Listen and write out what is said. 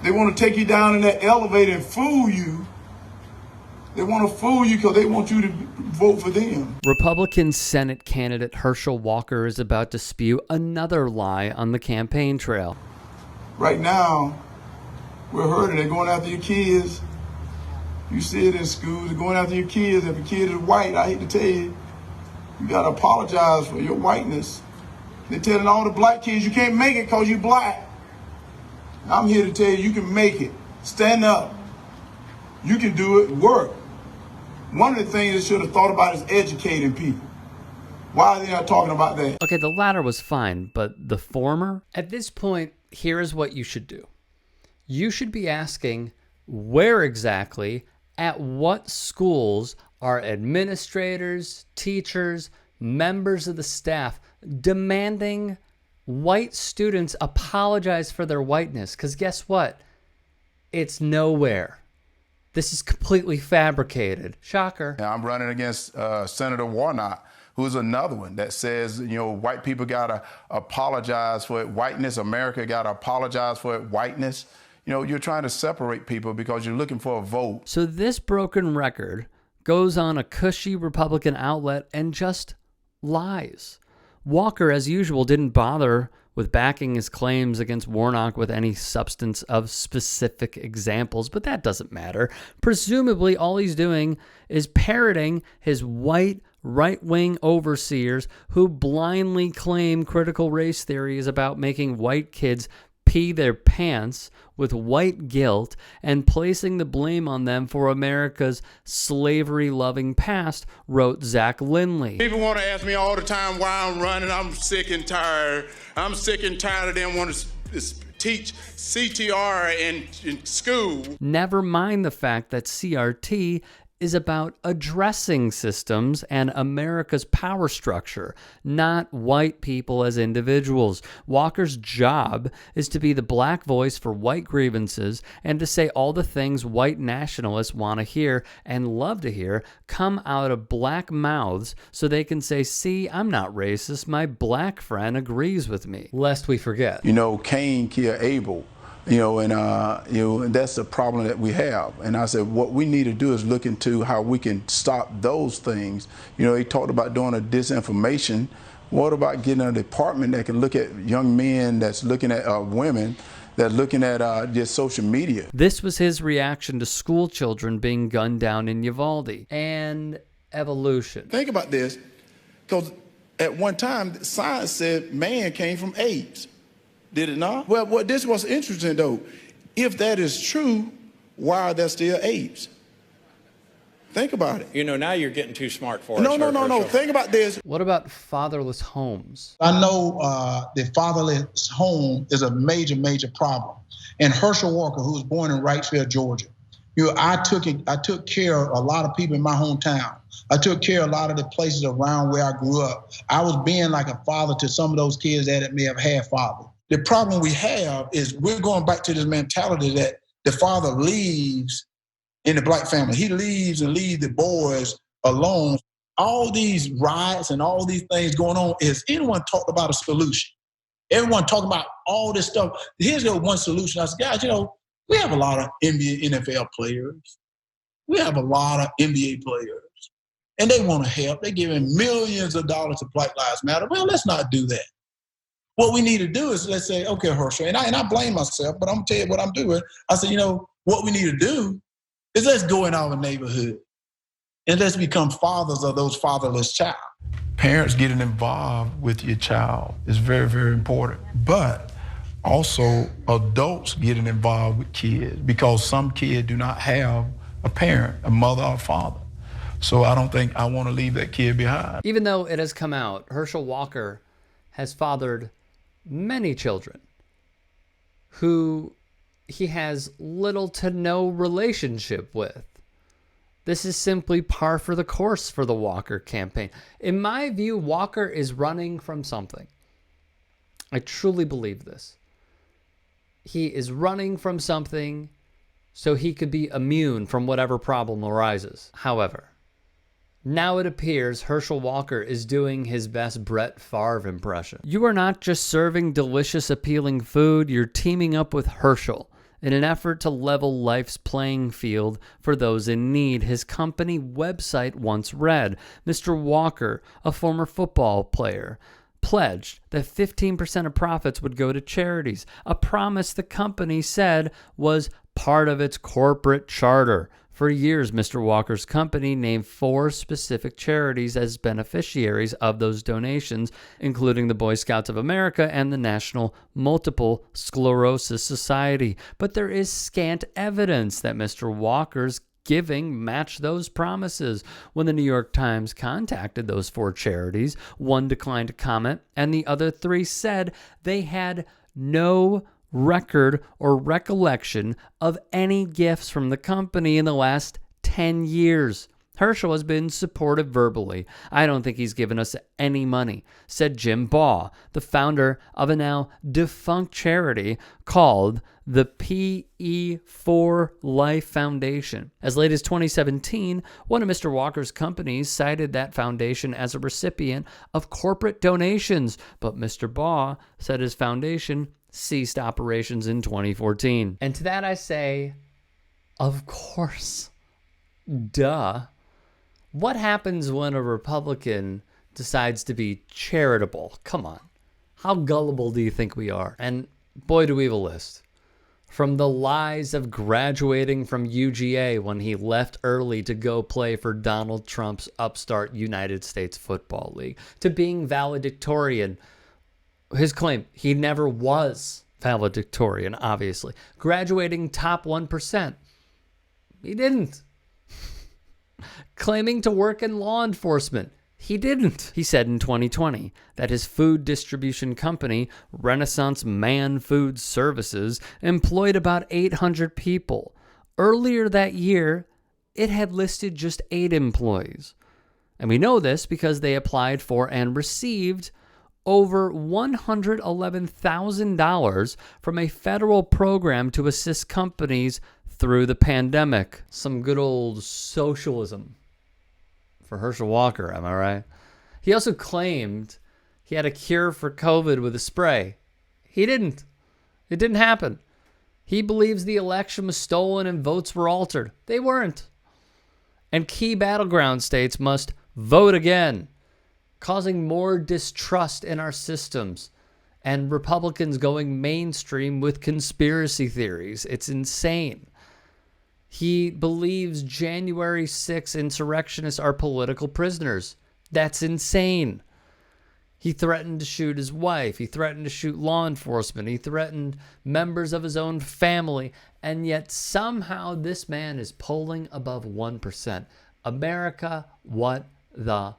They want to take you down in that elevator and fool you. They want to fool you because they want you to vote for them. Republican Senate candidate Herschel Walker is about to spew another lie on the campaign trail. Right now, we're hurting. They're going after your kids. You see it in schools. They're going after your kids. If a kid is white, I hate to tell you, you got to apologize for your whiteness. They're telling all the black kids you can't make it because you're black. I'm here to tell you, you can make it. Stand up. You can do it. Work. One of the things they should have thought about is educating people. Why are they not talking about that? Okay, the latter was fine, but the former? At this point, here is what you should do. You should be asking where exactly, at what schools are administrators, teachers, members of the staff demanding white students apologize for their whiteness? Because guess what? It's nowhere. This is completely fabricated. Shocker. I'm running against Senator Warnock, who's another one that says, you know, white people gotta apologize for whiteness. America gotta apologize for whiteness. You know, you're trying to separate people because you're looking for a vote. So this broken record goes on a cushy Republican outlet and just lies. Walker, as usual, didn't bother with backing his claims against Warnock with any substance of specific examples, but that doesn't matter. Presumably, all he's doing is parroting his white right-wing overseers who blindly claim critical race theory is about making white kids pee their pants with white guilt and placing the blame on them for America's slavery-loving past, wrote Zach Lindley. People want to ask me all the time why I'm running. I'm sick and tired. I'm sick and tired of them wanting to teach CTR in school. Never mind the fact that CRT is about addressing systems and America's power structure, not white people as individuals. Walker's job is to be the black voice for white grievances and to say all the things white nationalists want to hear and love to hear come out of black mouths so they can say, see, I'm not racist, my black friend agrees with me. Lest we forget. You know, Cain killed Abel. You know, and that's the problem that we have. And I said, what we need to do is look into how we can stop those things. You know, he talked about doing a disinformation. What about getting a department that can look at young men, that's looking at women, that's looking at just social media? This was his reaction to school children being gunned down in Uvalde. And evolution. Think about this, because at one time, science said man came from apes. Did it not? Well, this was interesting, though. If that is true, why are there still apes? Think about it. You know, now you're getting too smart for us. No. Think about this. What about fatherless homes? I know the fatherless home is a major, major problem. And Herschel Walker, who was born in Wrightsville, Georgia, you know, I took care of a lot of people in my hometown. I took care of a lot of the places around where I grew up. I was being like a father to some of those kids that may have had fathers. The problem we have is we're going back to this mentality that the father leaves in the black family. He leaves and leaves the boys alone. All these riots and all these things going on, is anyone talked about a solution? Everyone talking about all this stuff. Here's the one solution. I said, guys, you know, we have a lot of NBA, NFL players. We have a lot of NBA players. And they want to help. They're giving millions of dollars to Black Lives Matter. Well, let's not do that. What we need to do is, let's say, okay, Herschel, and I blame myself, but I'm gonna tell you what I'm doing. I said, you know, what we need to do is let's go in our neighborhood and let's become fathers of those fatherless child. Parents getting involved with your child is very, very important. But also adults getting involved with kids, because some kids do not have a parent, a mother or father. So I don't think I want to leave that kid behind. Even though it has come out, Herschel Walker has fathered many children who he has little to no relationship with. This is simply par for the course for the Walker campaign. In my view, Walker is running from something. I truly believe this. He is running from something so he could be immune from whatever problem arises. However, now it appears Herschel Walker is doing his best Brett Favre impression. You are not just serving delicious, appealing food, you're teaming up with Herschel. in an effort to level life's playing field for those in need. His company website once read, Mr. Walker, a former football player, pledged that 15% of profits would go to charities, a promise the company said was part of its corporate charter. For years, Mr. Walker's company named 4 specific charities as beneficiaries of those donations, including the Boy Scouts of America and the National Multiple Sclerosis Society. But there is scant evidence that Mr. Walker's giving matched those promises. When the New York Times contacted those 4 charities, one declined to comment, and the other 3 said they had no record or recollection of any gifts from the company in the last 10 years. Herschel has been supportive verbally. I don't think he's given us any money, said Jim Baugh, the founder of a now defunct charity called the PE4 Life Foundation. As late as 2017, one of Mr. Walker's companies cited that foundation as a recipient of corporate donations, but Mr. Baugh said his foundation ceased operations in 2014. And to that I say, of course. Duh. What happens when a Republican decides to be charitable? Come on. How gullible do you think we are? And boy, do we have a list. From the lies of graduating from UGA when he left early to go play for Donald Trump's upstart United States Football League, to being valedictorian. His claim, he never was valedictorian, obviously. Graduating top 1%. He didn't. Claiming to work in law enforcement. He didn't. He said in 2020 that his food distribution company, Renaissance Man Food Services, employed about 800 people. Earlier that year, it had listed just 8 employees. And we know this because they applied for and received over $111,000 from a federal program to assist companies through the pandemic. Some good old socialism for Herschel Walker, am I right? He also claimed he had a cure for COVID with a spray. He didn't. It didn't happen. He believes the election was stolen and votes were altered. They weren't. And key battleground states must vote again, causing more distrust in our systems, and Republicans going mainstream with conspiracy theories. It's insane. He believes January 6 insurrectionists are political prisoners. That's insane. He threatened to shoot his wife. He threatened to shoot law enforcement. He threatened members of his own family. And yet somehow this man is polling above 1%. America, what the